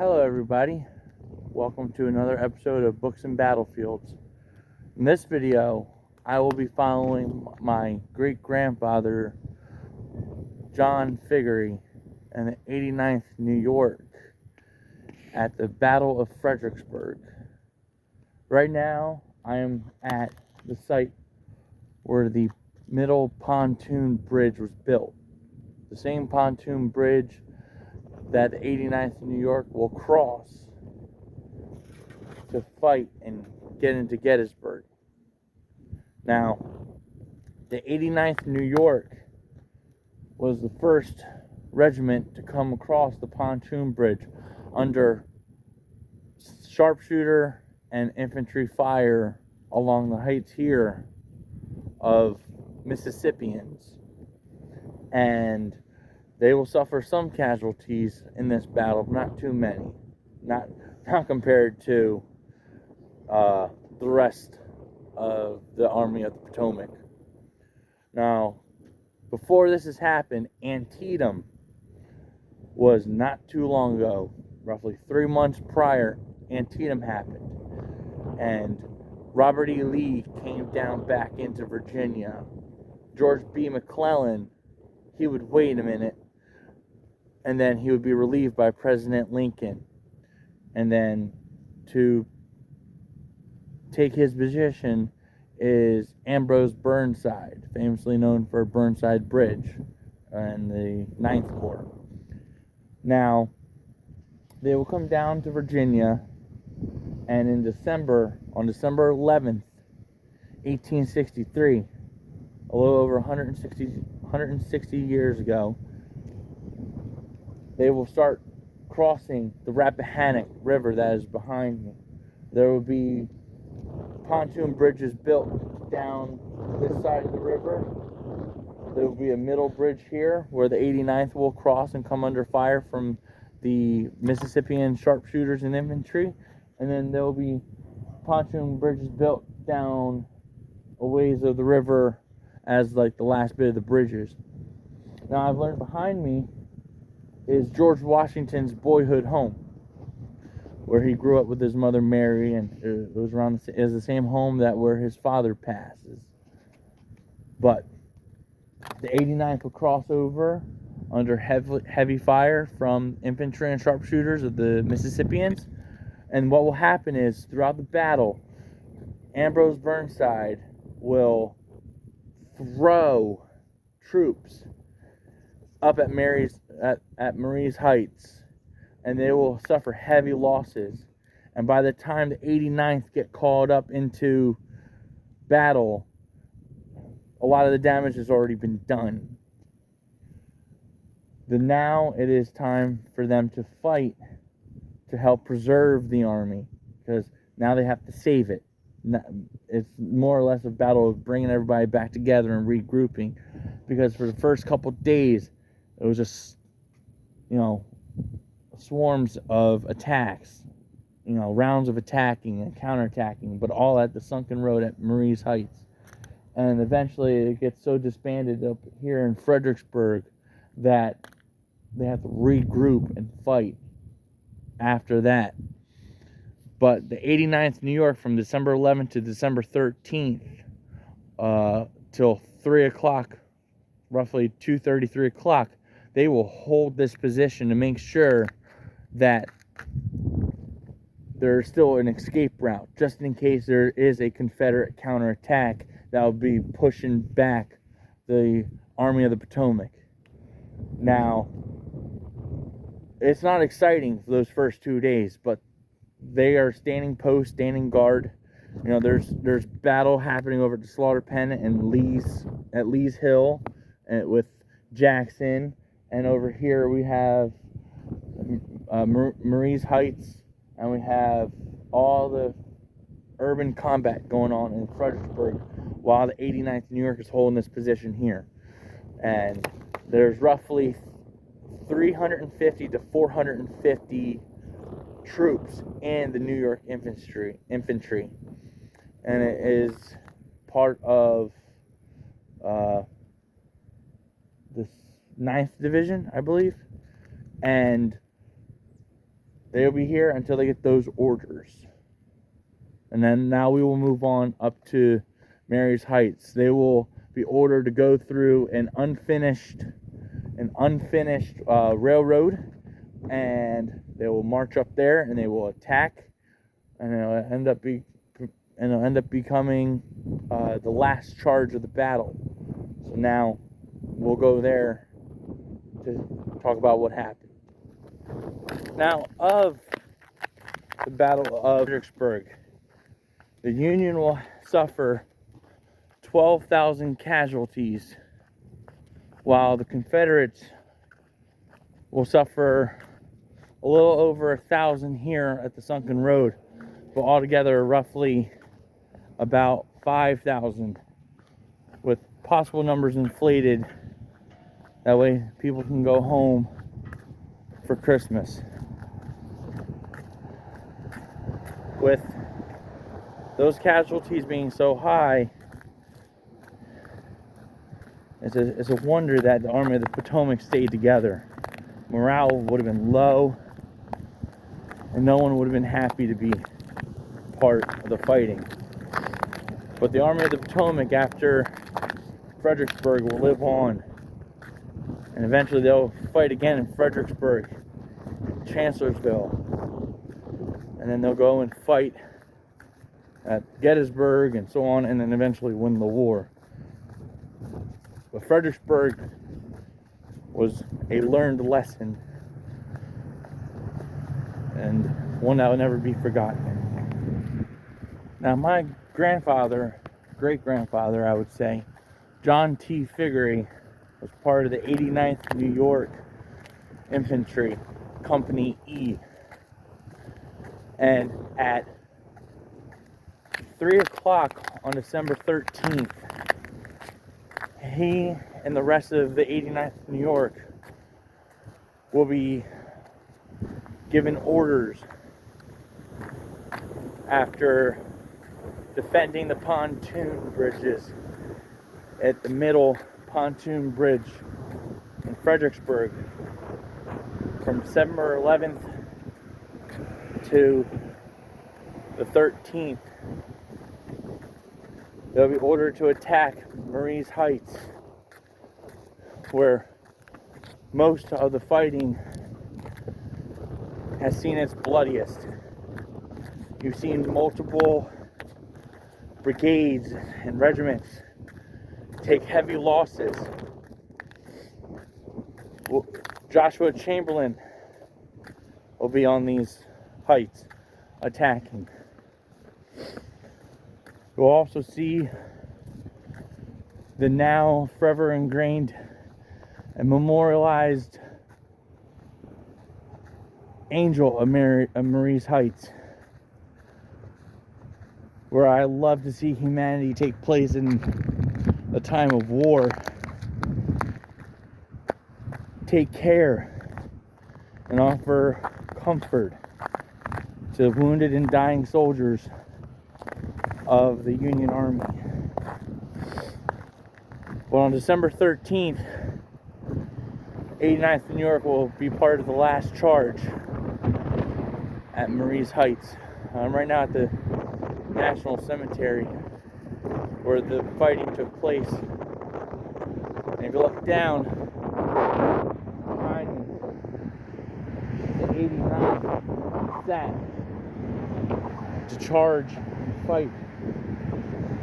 Hello everybody, welcome to another episode of Books and Battlefields. In this video, I will be following my great-grandfather, John Figgery, in the 89th New York at the Battle of Fredericksburg. Right now, I am at the site where the middle pontoon bridge was built. The same pontoon bridge that the 89th New York will cross to fight and get into Gettysburg. Now, the 89th New York was the first regiment to come across the pontoon bridge under sharpshooter and infantry fire along the heights here of Mississippians. And they will suffer some casualties in this battle, but not too many. Not compared to the rest of the Army of the Potomac. Now, before this has happened, Antietam was not too long ago. Roughly 3 months prior, Antietam happened. And Robert E. Lee came down back into Virginia. George B. McClellan, he would wait a minute, and then he would be relieved by President Lincoln. And then to take his position is Ambrose Burnside, famously known for Burnside Bridge and the Ninth Corps. Now, they will come down to Virginia, and in December, on December 11th, 1863, a little over 160 years ago, they will start crossing the Rappahannock River that is behind me. There will be pontoon bridges built down this side of the river. There will be a middle bridge here where the 89th will cross and come under fire from the Mississippian sharpshooters and infantry. And then there will be pontoon bridges built down a ways of the river as like the last bit of the bridges. Now, I've learned behind me is George Washington's boyhood home, where he grew up with his mother Mary, and it was the same home that where his father passes. But the 89th will cross over under heavy fire from infantry and sharpshooters of the Mississippians. And what will happen is, throughout the battle, Ambrose Burnside will throw troops up at Marye's Heights, and they will suffer heavy losses. And by the time the 89th get called up into battle, a lot of the damage has already been done. Now it is time for them to fight to help preserve the army, because now they have to save it. It's more or less a battle of bringing everybody back together and regrouping, because for the first couple days it was just, swarms of attacks, rounds of attacking and counterattacking, but all at the sunken road at Marye's Heights. And eventually it gets so disbanded up here in Fredericksburg that they have to regroup and fight after that. But the 89th New York, from December 11th to December 13th, till 3 o'clock, roughly 2:30, 3 o'clock, they will hold this position to make sure that there's still an escape route, just in case there is a Confederate counterattack that will be pushing back the Army of the Potomac. Now, it's not exciting for those first 2 days, but they are standing post, standing guard. There's battle happening over at the Slaughter Pen and Lee's Hill, and with Jackson. And over here we have Marye's Heights, and we have all the urban combat going on in Fredericksburg, while the 89th New York is holding this position here. And there's roughly 350 to 450 troops in the New York infantry, and it is part of the 9th Division, I believe. And They'll be here until they get those orders. And then now we will move on up to Mary's Heights. They will be ordered to go through an unfinished railroad, and they will march up there and they will attack, and it'll end up becoming the last charge of the battle. So now we'll go there to talk about what happened. Now, of the Battle of Fredericksburg, the Union will suffer 12,000 casualties, while the Confederates will suffer a little over 1,000 here at the sunken road, but altogether roughly about 5,000, with possible numbers inflated. That way people can go home for Christmas. With those casualties being so high, it's a wonder that the Army of the Potomac stayed together. Morale would have been low, and no one would have been happy to be part of the fighting. But the Army of the Potomac, after Fredericksburg, will live on, and eventually they'll fight again in Fredericksburg, Chancellorsville, and then they'll go and fight at Gettysburg and so on, and then eventually win the war. But Fredericksburg was a learned lesson, and one that will never be forgotten. Now, my great-grandfather, I would say, John T. Figgery, was part of the 89th New York Infantry, Company E. And at 3 o'clock on December 13th, he and the rest of the 89th New York will be given orders after defending the pontoon bridges at the middle pontoon bridge in Fredericksburg from December 11th to the 13th. They'll be ordered to attack Marye's Heights, where most of the fighting has seen its bloodiest. You've seen multiple brigades and regiments take heavy losses. Joshua Chamberlain will be on these heights attacking. We'll also see the now forever ingrained and memorialized Angel of Marye's Heights, where I love to see humanity take place in a time of war. Take care and offer comfort to the wounded and dying soldiers of the Union Army. Well, on December 13th, 89th New York will be part of the last charge at Marye's Heights. I'm right now at the National Cemetery where the fighting took place. And if you look down behind me, the 89 sat to charge and fight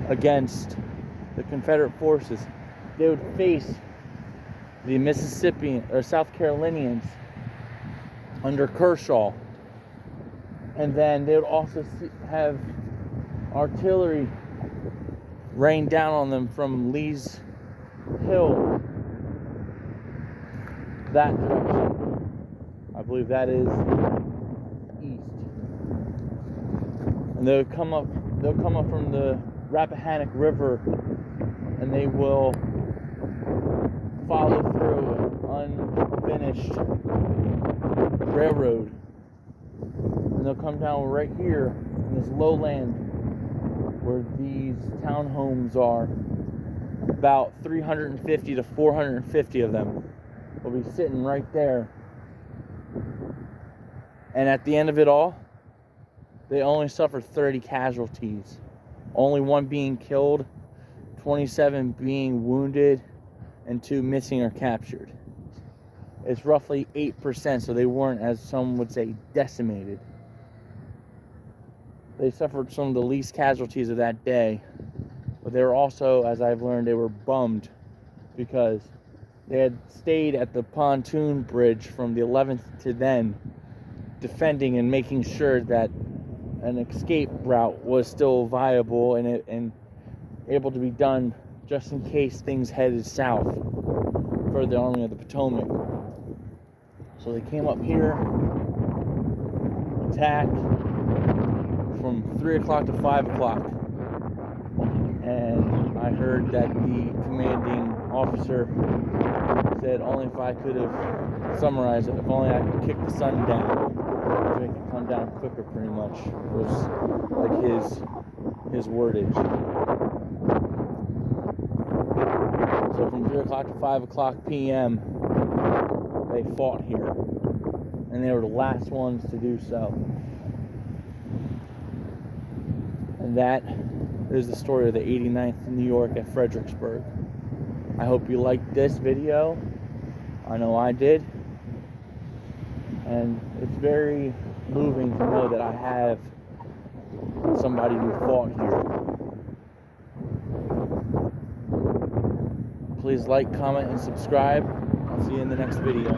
against the Confederate forces. They would face the Mississippian or South Carolinians under Kershaw, and then they would also have artillery rain down on them from Lee's Hill, that direction. I believe that is east, and they'll come up from the Rappahannock River, and they will follow through an unfinished railroad, and they'll come down right here in this lowland where these townhomes are. About 350 to 450 of them will be sitting right there, And at the end of it all, they only suffered 30 casualties. Only 1 being killed, 27 being wounded, and 2 missing or captured. It's roughly 8%, so they weren't, as some would say, decimated. They suffered some of the least casualties of that day, but they were also, as I've learned, they were bummed because they had stayed at the pontoon bridge from the 11th to then, defending and making sure that an escape route was still viable and able to be done just in case things headed south for the Army of the Potomac. So they came up here, attacked from 3 o'clock to 5 o'clock. And I heard that the commanding officer said only if I could have summarized it, if only I could kick the sun down to make it come down quicker, pretty much, was like his wordage. So from 3 o'clock to 5 o'clock p.m., they fought here. And they were the last ones to do so. And that is the story of the 89th New York at Fredericksburg. I hope you liked this video. I know I did. And it's very moving to know that I have somebody who fought here. Please like, comment, and subscribe. I'll see you in the next video.